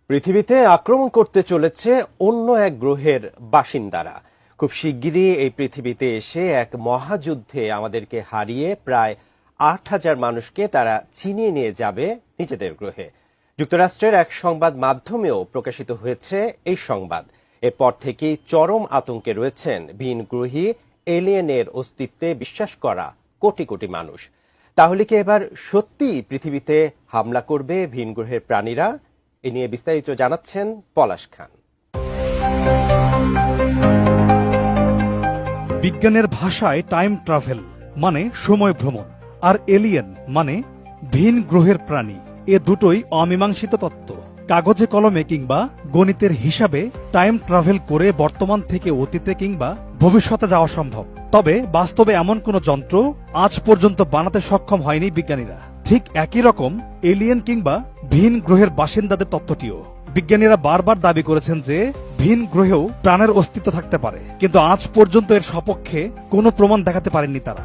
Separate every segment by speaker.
Speaker 1: পৃথিবীতে আক্রমণ করতে চলেছে অন্য এক গ্রহের বাসিন্দারা। খুব শিগগিরই এই পৃথিবীতে এসে এক মহাযুদ্ধে আমাদেরকে হারিয়ে প্রায় ৮,০০০ মানুষকে তারা ছিনিয়ে নিয়ে যাবে নিজেদের গ্রহে। যুক্তরাষ্ট্রের এক সংবাদ মাধ্যমেও প্রকাশিত হয়েছে এই সংবাদ। এরপর থেকেই চরম আতঙ্কে রয়েছেন ভিনগ্রহী এলিয়েনের অস্তিত্বে বিশ্বাস করা কোটি কোটি মানুষ। তাহলে কি এবার সত্যি পৃথিবীতে হামলা করবে ভিনগ্রহের প্রাণীরা? এ নিয়ে বিস্তারিত জানাচ্ছেন পলাশ খান।
Speaker 2: বিজ্ঞানের ভাষায় টাইম ট্রাভেল মানে সময় ভ্রমণ, আর এলিয়েন মানে ভিন গ্রহের প্রাণী। এ দুটোই অমীমাংসিত তত্ত্ব। কাগজে কলমে কিংবা গণিতের হিসাবে টাইম ট্রাভেল করে বর্তমান থেকে অতীতে কিংবা ভবিষ্যতে যাওয়া সম্ভব, তবে বাস্তবে এমন কোন যন্ত্র আজ পর্যন্ত বানাতে সক্ষম হয়নি বিজ্ঞানীরা। ঠিক একই রকম এলিয়েন কিংবা ভিন গ্রহের বাসিন্দাদের তত্ত্বটিও। বিজ্ঞানীরা বারবার দাবি করেছেন যে ভিন গ্রহেও প্রাণের অস্তিত্ব থাকতে পারে, কিন্তু আজ পর্যন্ত এর সপক্ষে কোনো প্রমাণ দেখাতে পারেননি তারা।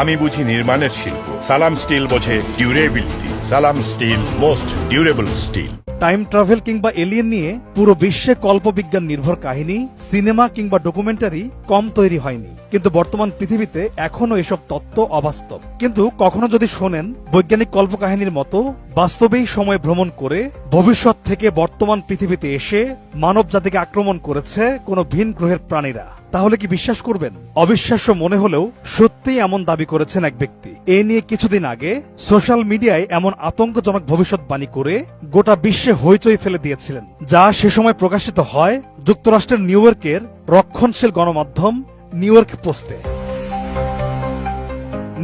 Speaker 3: আমি বুঝি নির্মাণের শিল্প, সালাম স্টিল বোঝে durability. Salam steel, most durable steel.
Speaker 2: Time travel কিংবা এলিয়েন নিয়ে পুরো বিশ্বে কল্পবিজ্ঞান নির্ভর কাহিনী, সিনেমা কিংবা ডকুমেন্টারি কম তৈরি হয়নি, কিন্তু বর্তমান পৃথিবীতে এখনো এসব তত্ত্ব অবাস্তব। কিন্তু কখনো যদি শোনেন বৈজ্ঞানিক কল্পকাহিনীর মতো বাস্তবেই সময় ভ্রমণ করে ভবিষ্যৎ থেকে বর্তমান পৃথিবীতে এসে মানব জাতিকে আক্রমণ করেছে কোনো ভিন গ্রহের প্রাণীরা, তাহলে কি বিশ্বাস করবেন? অবিশ্বাস্য মনে হলেও সত্যিই এমন দাবি করেছেন এক ব্যক্তি। এ নিয়ে কিছুদিন আগে সোশ্যাল মিডিয়ায় এমন আতঙ্কজনক ভবিষ্যৎবাণী করে গোটা বিশ্বে হইচই ফেলে দিয়েছিলেন, যা সে সময় প্রকাশিত হয় যুক্তরাষ্ট্রের নিউ ইয়র্কের রক্ষণশীল গণমাধ্যম নিউ ইয়র্ক পোস্টে।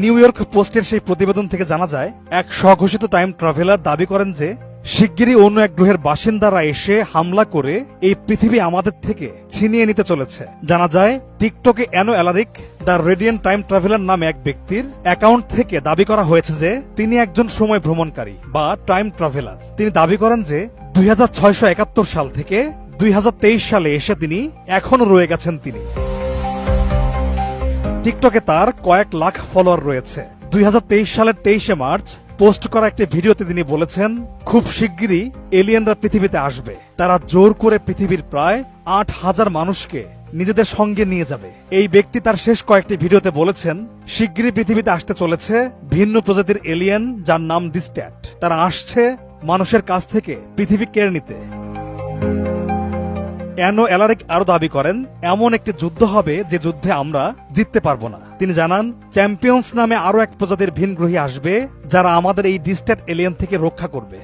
Speaker 2: নিউ ইয়র্ক পোস্টের সেই প্রতিবেদন থেকে জানা যায়, এক স্বঘোষিত টাইম ট্রাভেলার দাবি করেন যে শিগগিরই অন্য এক গ্রহের বাসিন্দারা এসে হামলা করে এই পৃথিবী আমাদের থেকে ছিনিয়ে নিতে চলেছে। জানা যায়, টিকটকে Eno Alaric the radiant time traveller নামে এক ব্যক্তির অ্যাকাউন্ট থেকে দাবি করা হয়েছে যে তিনি একজন সময় ভ্রমণকারী বা টাইম ট্রাভেলার। তিনি দাবি করেন যে 2671 সাল থেকে 2023 সালে এসে তিনি এখনো রয়ে গেছেন। তিনি টিকটকে তার কয়েক লাখ ফলোয়ার রয়েছে। 2023 সালের 23শে মার্চ পোস্ট করা একটি ভিডিওতে তিনি বলেছেন, খুব শিগগিরই এলিয়েনরা পৃথিবীতে আসবে। তারা জোর করে পৃথিবীর প্রায় 8,000 মানুষকে নিজেদের সঙ্গে নিয়ে যাবে। এই ব্যক্তি তার শেষ কয়েকটি ভিডিওতে বলেছেন, শিগগিরই পৃথিবীতে আসতে চলেছে ভিন্ন প্রজাতির এলিয়েন, যার নাম ডিস্ট্যাট। তারা আসছে মানুষের কাছ থেকে পৃথিবী কেড়ে নিতে। অ্যানো অ্যালারিক আরো দাবি করেন, এমন একটি যুদ্ধ হবে যে যুদ্ধে আমরা জিততে পারবো না। তিনি জানান, চ্যাম্পিয়ন্স নামে আরো এক প্রজাতির ভিনগ্রহী আসবে, যারা আমাদের এই ডিস্ট্যাট এলিয়েন থেকে রক্ষা করবে।